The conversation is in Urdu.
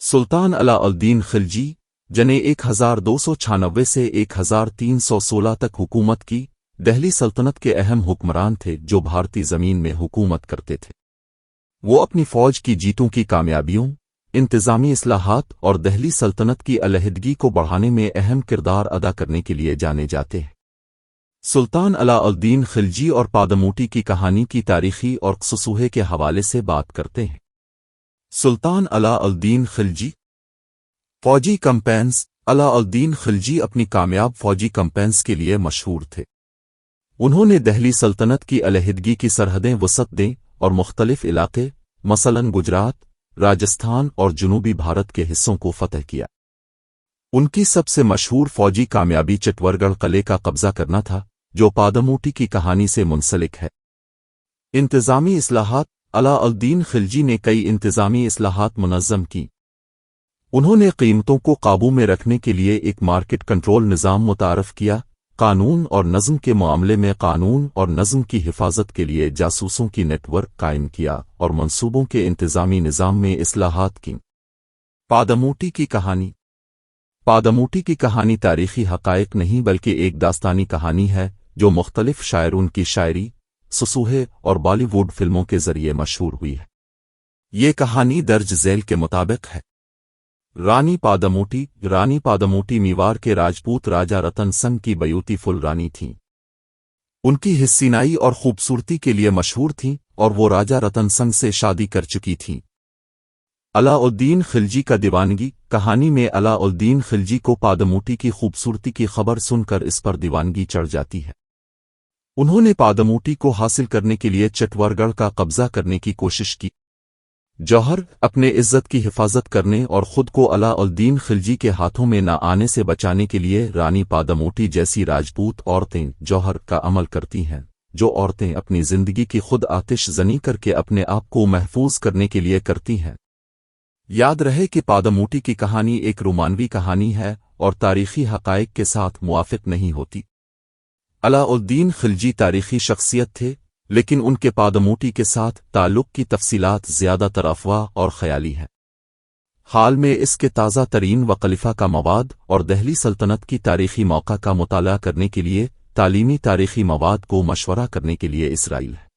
سلطان علاء الدین خلجی جنہیں 1296 سے 1316 تک حکومت کی، دہلی سلطنت کے اہم حکمران تھے جو بھارتی زمین میں حکومت کرتے تھے۔ وہ اپنی فوج کی جیتوں کی کامیابیوں، انتظامی اصلاحات اور دہلی سلطنت کی علیحدگی کو بڑھانے میں اہم کردار ادا کرنے کے لیے جانے جاتے ہیں۔ سلطان علاء الدین خلجی اور پادموٹی کی کہانی کی تاریخی اور خصوصیات کے حوالے سے بات کرتے ہیں۔ سلطان علاء الدین خلجی فوجی کمپینز۔ علاء الدین خلجی اپنی کامیاب فوجی کمپینز کے لیے مشہور تھے۔ انہوں نے دہلی سلطنت کی علیحدگی کی سرحدیں وسعت دیں اور مختلف علاقے مثلاً گجرات، راجستھان اور جنوبی بھارت کے حصوں کو فتح کیا۔ ان کی سب سے مشہور فوجی کامیابی چتور گڑھ قلعے کا قبضہ کرنا تھا، جو پادموٹی کی کہانی سے منسلک ہے۔ انتظامی اصلاحات۔ علاء الدین خلجی نے کئی انتظامی اصلاحات منظم کیں۔ انہوں نے قیمتوں کو قابو میں رکھنے کے لیے ایک مارکیٹ کنٹرول نظام متعارف کیا، قانون اور نظم کے معاملے میں قانون اور نظم کی حفاظت کے لیے جاسوسوں کی نیٹ ورک قائم کیا اور منصوبوں کے انتظامی نظام میں اصلاحات کیں۔ پادموٹی کی کہانی۔ پادموٹی کی کہانی تاریخی حقائق نہیں بلکہ ایک داستانی کہانی ہے جو مختلف شاعروں کی شاعری، سسوہے اور بالی ووڈ فلموں کے ذریعے مشہور ہوئی ہے۔ یہ کہانی درج ذیل کے مطابق ہے۔ رانی پادموٹی۔ رانی پادموٹی میوار کے راجپوت راجا رتن سنگھ کی بیوٹیفل رانی تھیں۔ ان کی حسینائی اور خوبصورتی کے لیے مشہور تھیں اور وہ راجا رتن سنگھ سے شادی کر چکی تھیں۔ علاء الدین خلجی کا دیوانگی۔ کہانی میں علاء الدین خلجی کو پادموٹی کی خوبصورتی کی خبر سن کر اس پر دیوانگی چڑھ جاتی ہے۔ انہوں نے پادموٹی کو حاصل کرنے کے لیے چتور گڑھ کا قبضہ کرنے کی کوشش کی۔ جوہر، اپنے عزت کی حفاظت کرنے اور خود کو علاء الدین خلجی کے ہاتھوں میں نہ آنے سے بچانے کے لیے رانی پادموٹی جیسی راجپوت عورتیں جوہر کا عمل کرتی ہیں، جو عورتیں اپنی زندگی کی خود آتش زنی کر کے اپنے آپ کو محفوظ کرنے کے لیے کرتی ہیں۔ یاد رہے کہ پادموٹی کی کہانی ایک رومانوی کہانی ہے اور تاریخی حقائق کے ساتھ موافق نہیں ہوتی۔ علاء الدین خلجی تاریخی شخصیت تھے، لیکن ان کے پادموٹی کے ساتھ تعلق کی تفصیلات زیادہ تر افواہ اور خیالی ہیں۔ حال میں اس کے تازہ ترین وقلفہ کا مواد اور دہلی سلطنت کی تاریخی موقع کا مطالعہ کرنے کے لیے تعلیمی تاریخی مواد کو مشورہ کرنے کے لیے اسرائیل ہے۔